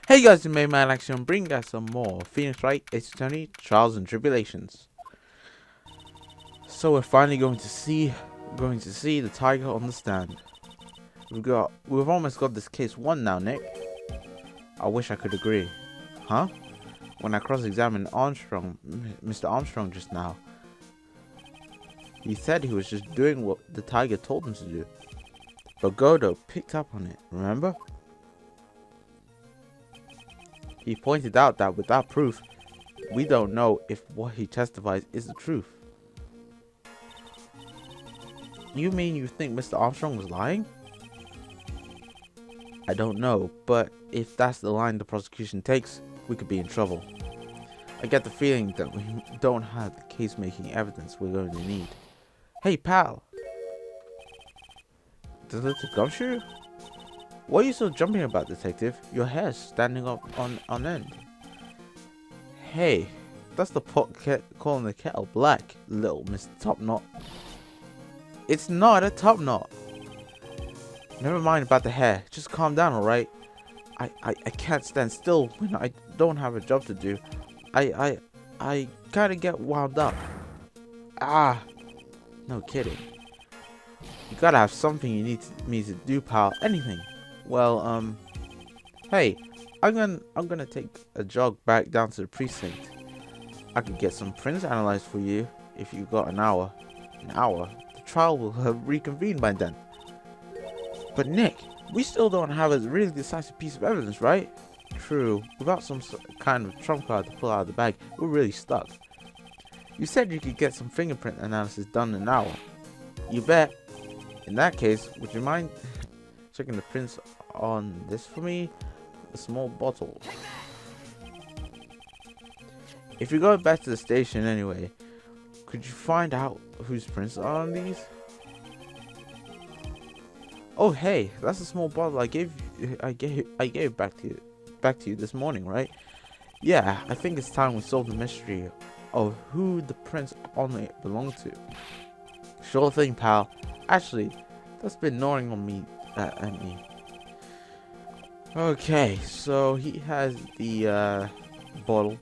Hey guys, you made my action. Bring us some more Phoenix Wright, It's Tony, Trials and Tribulations. So we're finally going to see the Tiger on the stand. We've almost got this case won now, Nick. I wish I could agree. Huh? When I cross-examined Mr. Armstrong just now, he said he was just doing what the Tiger told him to do. But Godo picked up on it, remember? He pointed out that without proof, we don't know if what he testifies is the truth. You mean you think Mr. Armstrong was lying? I don't know, but if that's the line the prosecution takes, we could be in trouble. I get the feeling that we don't have the case-making evidence we're going to need. Hey, pal. Does it look gumshoe? What are you so jumping about, detective? Your hair's standing up on end. Hey, that's the pot calling the kettle black, little Mr. Top Knot. It's not a top knot. Never mind about the hair. Just calm down, alright? I can't stand still when I don't have a job to do. I kinda get wound up. Ah, no kidding. You gotta have something you need me to do, pal. Anything. Well, hey, I'm gonna take a jog back down to the precinct. I could get some prints analyzed for you if you got an hour. An hour? The trial will have reconvened by then. But Nick, we still don't have a really decisive piece of evidence, right? True. Without some kind of trump card to pull out of the bag, we're really stuck. You said you could get some fingerprint analysis done in an hour. You bet. In that case, would you mind checking the prints on this for me? A small bottle. If you go back to the station anyway, could you find out whose prints are on these? Oh hey, that's a small bottle I gave back to you this morning, right? Yeah, I think it's time we solve the mystery of who the prints on it belong to. Sure thing, pal. Actually, that's been gnawing on me at me. Okay, so he has the bottle.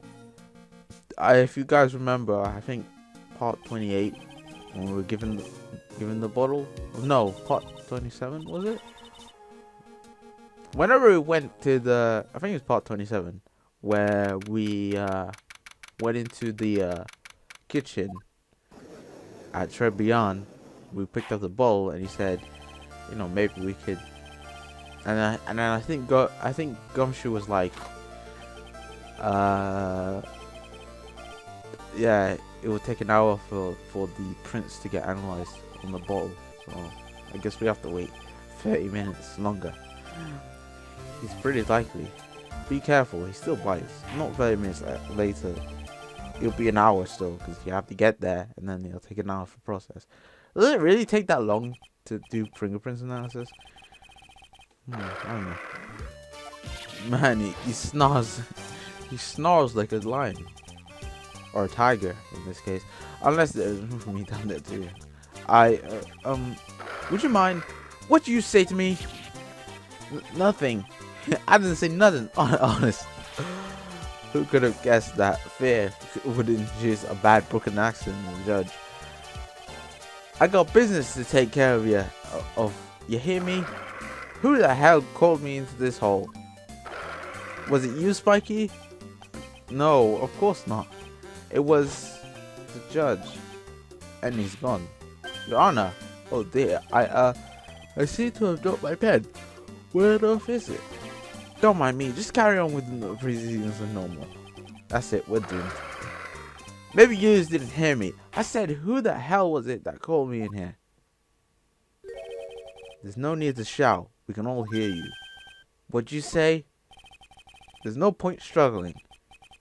If you guys remember, I think part 28 when we were given the bottle. No, part 27 was it? Whenever we went to I think it was part 27 where we went into the kitchen at Tribulations. We picked up the bowl and he said, you know, maybe we could. And then I think Gumshoe was like, yeah, it would take an hour for the prints to get analyzed on the bottle. So I guess we have to wait 30 minutes longer. He's pretty likely. Be careful, he still bites. Not 30 minutes later. It'll be an hour still because you have to get there and then it'll take an hour for process. Does it really take that long to do fingerprints analysis? I don't know. Man, he snarls. He snarls like a lion. Or a tiger, in this case. Unless there's room for me down there too. Would you mind? What do you say to me? Nothing. I didn't say nothing, honest. Who could have guessed that fear would induce a bad broken accent in the judge? I got business to take care of you hear me? Who the hell called me into this hole? Was it you, Spiky? No, of course not. It was the judge. And he's gone. Your Honor. Oh dear, I seem to have dropped my pen. Where the f is it? Don't mind me, just carry on with the proceedings as normal. That's it, we're doomed. Maybe you just didn't hear me. I said, who the hell was it that called me in here? There's no need to shout. We can all hear you. What'd you say? There's no point struggling.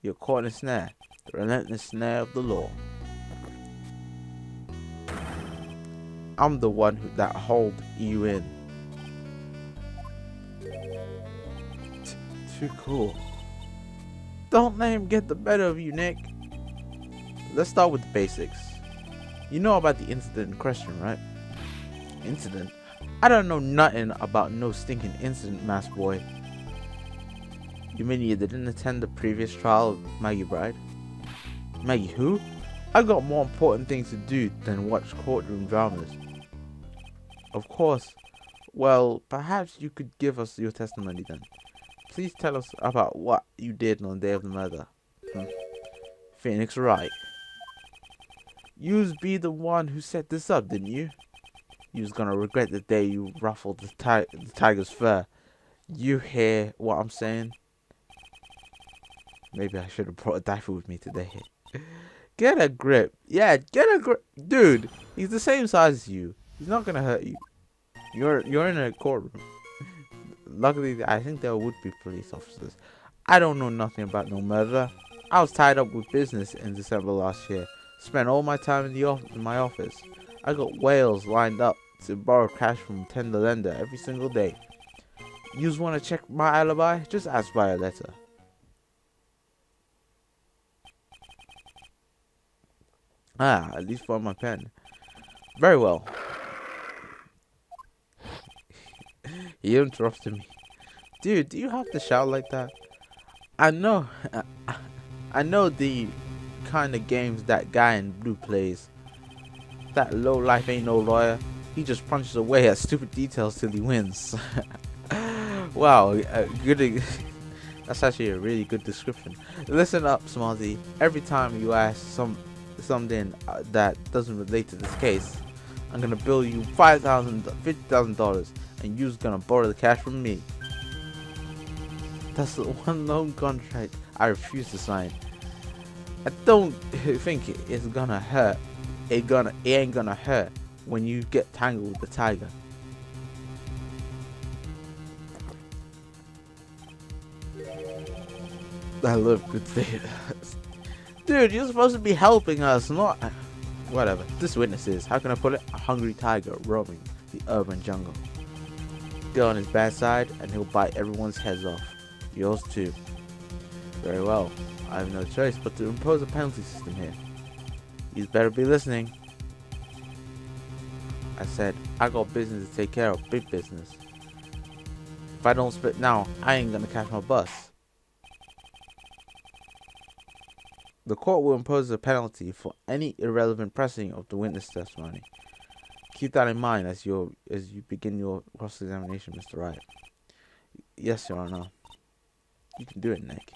You're caught in a snare. The relentless snare of the law. I'm the one that hold you in. Too cool. Don't let him get the better of you, Nick. Let's start with the basics. You know about the incident in question, right? Incident? I don't know nothing about no stinking incident, mass boy. You mean you didn't attend the previous trial of Maggie Bride? Maggie who? I got more important things to do than watch courtroom dramas. Of course. Well, perhaps you could give us your testimony then. Please tell us about what you did on the day of the murder. Phoenix Wright. You'd be the one who set this up, didn't you? You was gonna regret the day you ruffled the tiger's fur. You hear what I'm saying? Maybe I should have brought a diaper with me today. Get a grip. Yeah, get a grip. Dude, he's the same size as you. He's not gonna hurt you. You're in a courtroom. Luckily, I think there would be police officers. I don't know nothing about no murder. I was tied up with business in December last year. Spent all my time in my office. I got whales lined up to borrow cash from tender lender every single day. Yous want to check my alibi? Just ask by a letter. Ah, at least for my pen. Very well. He interrupted me. Dude, do you have to shout like that? I know the kind of games that guy in blue plays. That low life ain't no lawyer. He just punches away at stupid details till he wins. Wow, good. That's actually a really good description. Listen up, Smarty. Every time you ask something that doesn't relate to this case, I'm gonna bill you $50,000, and you's gonna borrow the cash from me. That's the one loan contract I refuse to sign. I don't think it's gonna hurt. It ain't gonna hurt when you get tangled with the tiger. I love good theater. Dude, you're supposed to be helping us, not whatever. This witness is, how can I put it? A hungry tiger roaming the urban jungle. Get on his bad side and he'll bite everyone's heads off. Yours too. Very well. I have no choice but to impose a penalty system here. You better be listening. I said, I got business to take care of, big business. If I don't spit now, I ain't gonna catch my bus. The court will impose a penalty for any irrelevant pressing of the witness testimony. Keep that in mind as you begin your cross-examination, Mr. Wright. Yes, Your Honor. You can do it, Nick.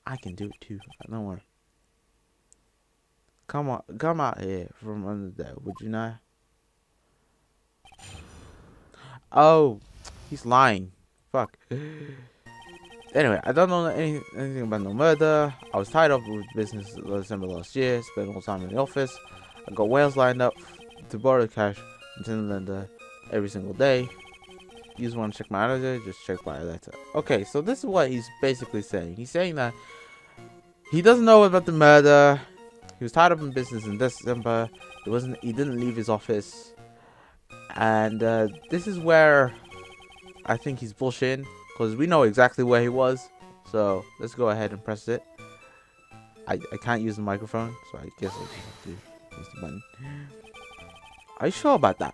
I can do it too. Don't worry. Come out here from under there, would you not? Oh, he's lying. Fuck. Anyway, I don't know anything about no murder. I was tied up with business December last year. Spent all time in the office. I got whales lined up to borrow cash from tender lender every single day. You just want to check my letter? Just check my letter. Okay, so this is what he's basically saying. He's saying that he doesn't know about the murder. He was tied up in business in December. He didn't leave his office. And this is where I think he's bullshitting, because we know exactly where he was. So let's go ahead and press it. I can't use the microphone, so I guess I just have to use the button. Are you sure about that?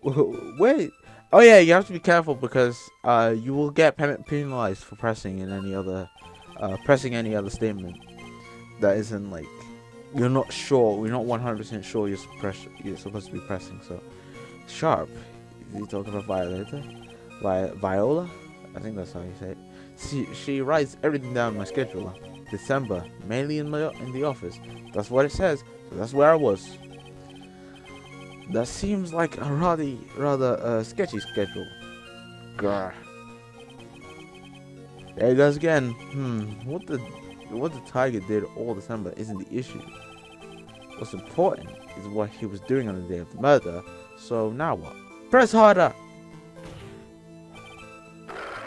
Wait. Oh yeah, you have to be careful because you will get penalized for pressing any other statement that isn't like you're not sure. We're not 100% sure you're supposed to be pressing. So sharp. Is he talking about Viola? I think that's how you say it. She writes everything down in my schedule. December, mainly in the office. That's what it says. So that's where I was. That seems like a rather sketchy schedule. Grr. There he goes again. What the tiger did all December isn't the issue. What's important is what he was doing on the day of the murder. So now what? Press harder!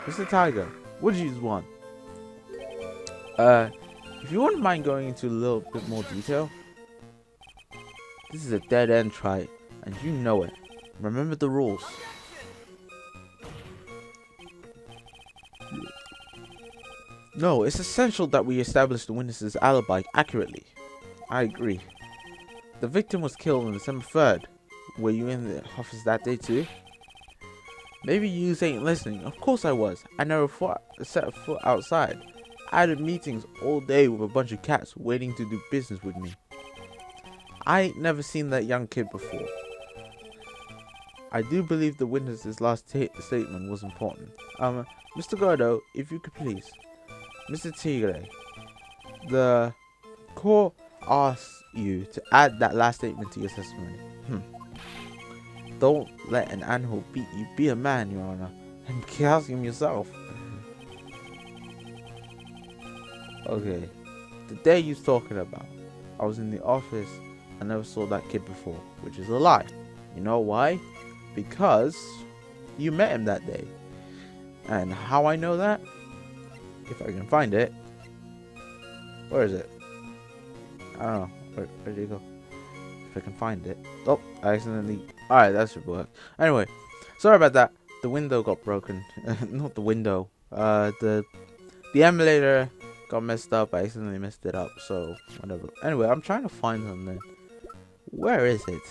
Mr. Tiger, what do you want? If you wouldn't mind going into a little bit more detail. This is a dead end try, and you know it. Remember the rules. No, it's essential that we establish the witness's alibi accurately. I agree. The victim was killed on December 3rd. Were you in the office that day too? Maybe you ain't listening. Of course I was. I never set a foot outside. I had meetings all day with a bunch of cats waiting to do business with me. I ain't never seen that young kid before. I do believe the witness's last statement was important. Mr. Gordo, if you could please. Mr. Tigre, the court asks you to add that last statement to your testimony. Don't let an animal beat you. Be a man, Your Honor, and ask him yourself. Okay, the day you're talking about, I was in the office. I never saw that kid before, which is a lie. You know why? Because you met him that day. And how I know that? If I can find it. Where is it? I don't know. Where did it go? If I can find it. Oh, I accidentally... Alright, that should work. Anyway, sorry about that. The window got broken. Not the window. The emulator got messed up. I accidentally messed it up. So, whatever. Anyway, I'm trying to find something. Where is it?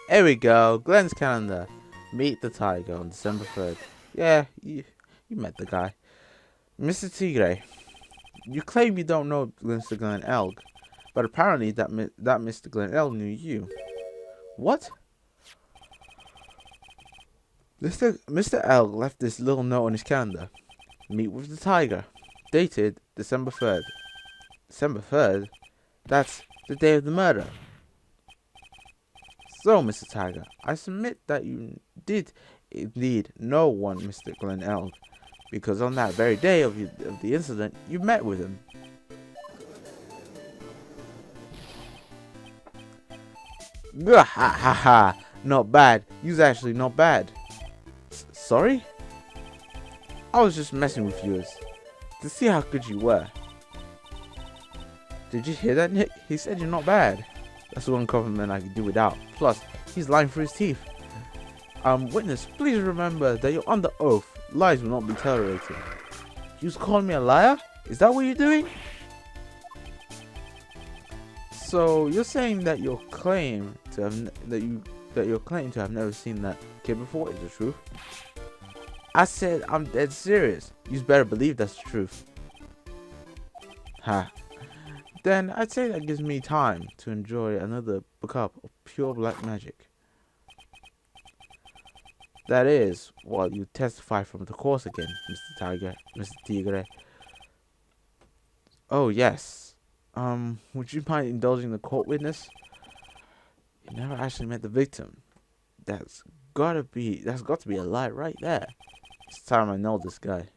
Here we go. Glenn's calendar. Meet the Tiger on December 3rd. Yeah, you met the guy. Mr. Tigre, you claim you don't know Mr. Glenn Elg, but apparently that Mr. Glenn Elg knew you. What? Mr. Elg left this little note on his calendar. Meet with the Tiger. Dated December 3rd. December 3rd? That's the day of the murder. So, Mr. Tiger, I submit that you did indeed know one Mr. Glenn Elg, because on that very day of the incident, you met with him. Ha ha ha! Not bad. You's actually not bad. Sorry? I was just messing with you to see how good you were. Did you hear that, Nick? He said you're not bad. That's the one compliment I could do without. Plus, he's lying through his teeth. Witness, please remember that you're under oath. Lies will not be tolerated. You calling me a liar? Is that what you're doing? So you're saying that your claim to have never seen that kid before is the truth? I said I'm dead serious. You better believe that's the truth. Ha. Then I'd say that gives me time to enjoy another cup of pure black magic. That is, while you testify from the course again, Mr. Tigre. Oh yes. Would you mind indulging the court witness? You never actually met the victim. That's got to be a lie right there. It's time I know this guy.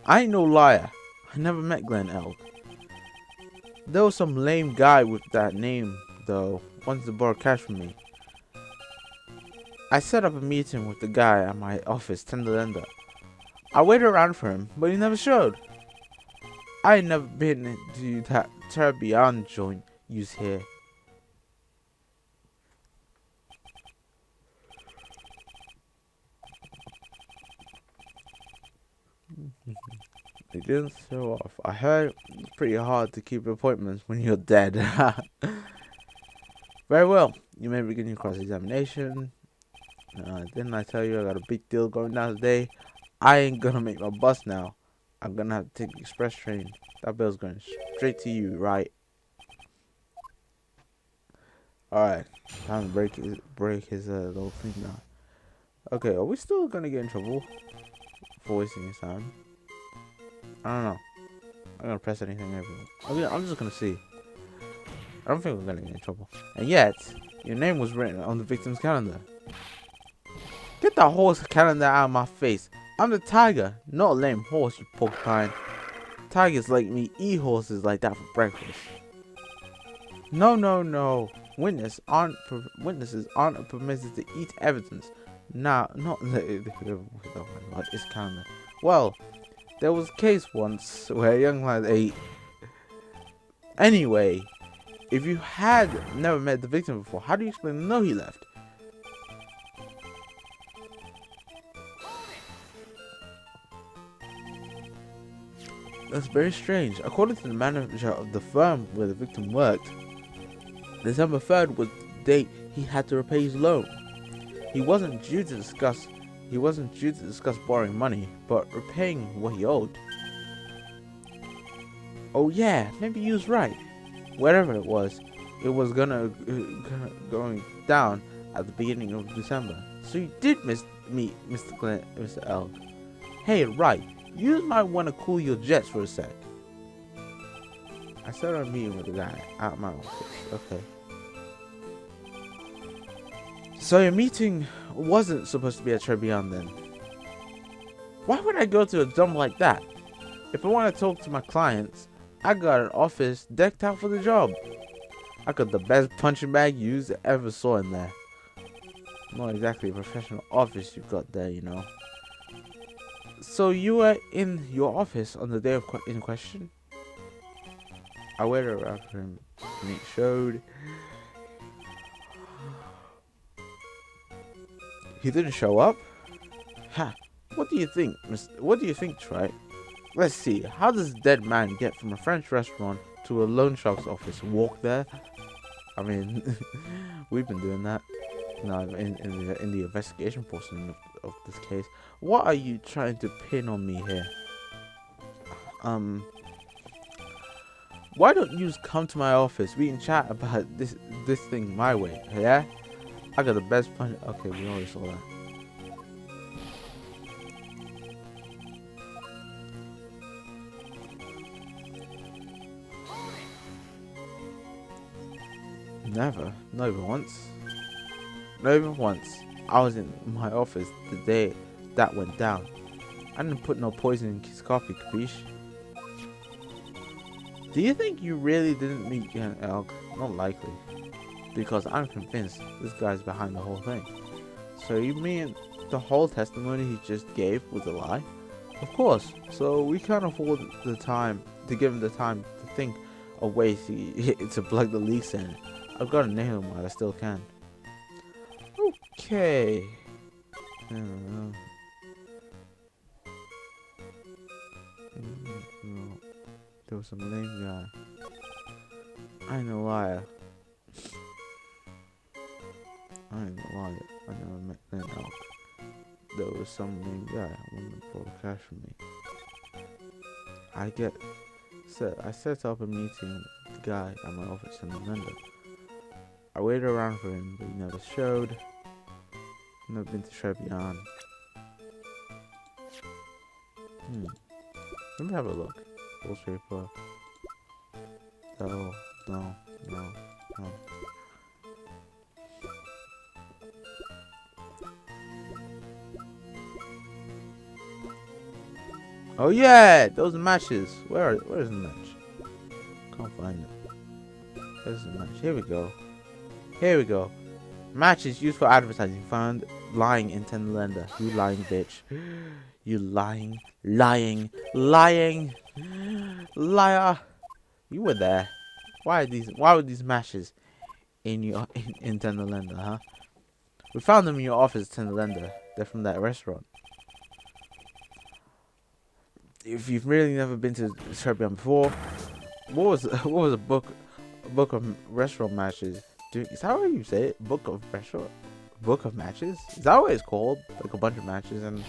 I ain't no liar. I never met Glenn Elg. There was some lame guy with that name, though, wanted to borrow cash from me. I set up a meeting with the guy at my office, Tender. I waited around for him, but he never showed. I ain't never been to that Tribulations joint use here. They didn't show off. I heard it's pretty hard to keep appointments when you're dead. Very well. You may begin your cross-examination. Didn't I tell you I got a big deal going down today? I ain't gonna make my bus now. I'm gonna have to take the express train. That bill's going straight to you, right? Alright. Time to break his little thing now. Okay, are we still gonna get in trouble for wasting his time? I don't know. I'm gonna press anything everywhere. I'm just gonna see. I don't think we're gonna get in trouble. And yet, your name was written on the victim's calendar. Get that horse calendar out of my face. I'm the Tiger, not a lame horse, you porcupine. Tigers like me eat horses like that for breakfast. No. Witnesses aren't permitted to eat evidence. Nah, not oh my god, it's calendar. Well, there was a case once where a young lad ate. Anyway, if you had never met the victim before, how do you explain the note he left? That's very strange. According to the manager of the firm where the victim worked, December 3rd was the date he had to repay his loan. He wasn't due to discuss borrowing money, but repaying what he owed. Oh yeah, maybe he was right. Whatever it was going down at the beginning of December. So you did meet Mr. Elk. Hey, Wright, you might want to cool your jets for a sec. I started a meeting with the guy at my office. Okay. So your meeting wasn't supposed to be at Tribulations then. Why would I go to a dump like that? If I want to talk to my clients, I got an office decked out for the job. I got the best punching bag you ever saw in there. Not exactly a professional office you got there, you know. So you were in your office on the day in question? I waited around for him and it showed. He didn't show up? Ha! What do you think, Trey? Let's see. How does a dead man get from a French restaurant to a loan shark's office? Walk there? I mean, we've been doing that. No, in the investigation portion of this case. What are you trying to pin on me here? Why don't you just come to my office? We can chat about this thing my way, yeah? I got the best punch. Okay, we already saw that. Never. Not even once. Not even once. I was in my office the day that went down. I didn't put no poison in his coffee, capiche? Do you think you really didn't meet an elk? Not likely. Because I'm convinced this guy's behind the whole thing. So you mean the whole testimony he just gave was a lie? Of course. So we can't afford the time to give him the time to think of ways to plug the leaks in. I've got to nail him while I still can. Okay. I don't know. There was some lame guy. I ain't a liar. I never met an elk. There was some lame guy wanting to borrow cash from me. I set up a meeting with the guy at my office in the lender. I waited around for him, but he never showed. Never been to Tribulations. Let me have a look. Wallpaper. No. Oh yeah, those matches. Where's the match? Can't find it. Where's the match? Here we go. Matches used for advertising found lying in Tender Lender. You lying bitch. You lying liar. You were there. Why were these matches in Tender Lender, huh? We found them in your office, Tender Lender. They're from that restaurant. If you've really never been to Tribulations before, what was a book of restaurant matches? Is that what you say it? Book of matches? Is that what it's called? Like a bunch of matches and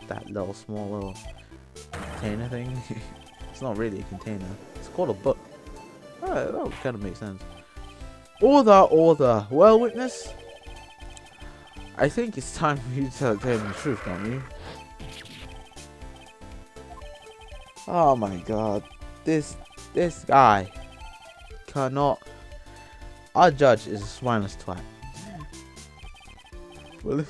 that small container thing? It's not really a container. It's called a book. That would kind of make sense. Order. Well, witness, I think it's time for you to tell me the truth, don't you? Oh my god. This guy cannot. Our judge is a swineless twat. Well,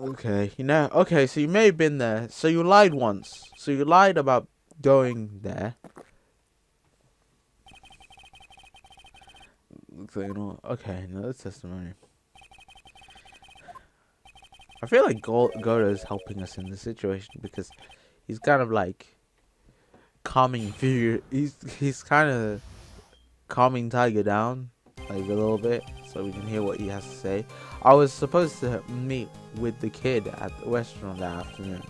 okay, okay, so you may have been there. So you lied once. So you lied about going there. Looks like okay, another testimony. I feel like Goda is helping us in this situation because he's kind of like calming figure. He's kind of calming Tigre down like a little bit, so we can hear what he has to say. I was supposed to meet with the kid at the restaurant that afternoon.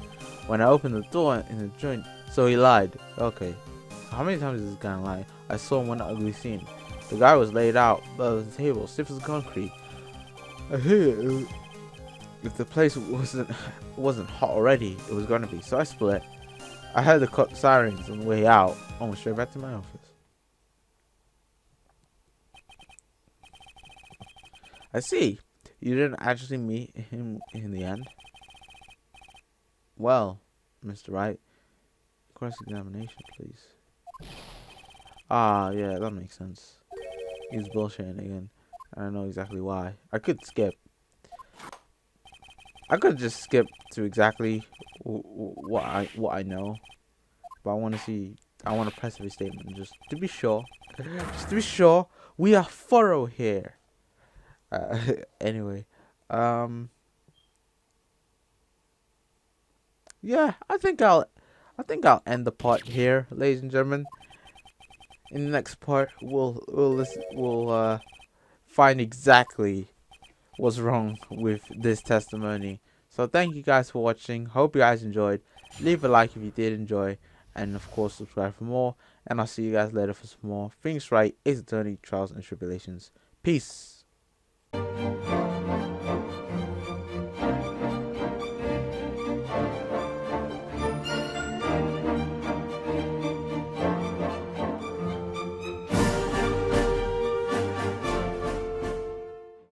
When I opened the door in the joint, so he lied. Okay, so how many times is this guy lying? I saw one ugly scene. The guy was laid out by the table, stiff as concrete. I hear if the place wasn't hot already, it was gonna be. So I split. I heard the cop sirens on the way out. Almost straight back to my office. I see. You didn't actually meet him in the end. Well, Mr. Wright, cross-examination, please. Ah, yeah, that makes sense. He's bullshitting again. I don't know exactly why. I could skip. I could just skip to exactly what I know, but I want to see. I want to press every statement just to be sure. Just to be sure, we are thorough here. Anyway, yeah, I think I'll end the part here, ladies and gentlemen. In the next part, we'll find exactly what's wrong with this testimony. So thank you guys for watching. Hope you guys enjoyed. Leave a like if you did enjoy, and of course subscribe for more. And I'll see you guys later for some more. Things Right is Attorney Trials and Tribulations. Peace.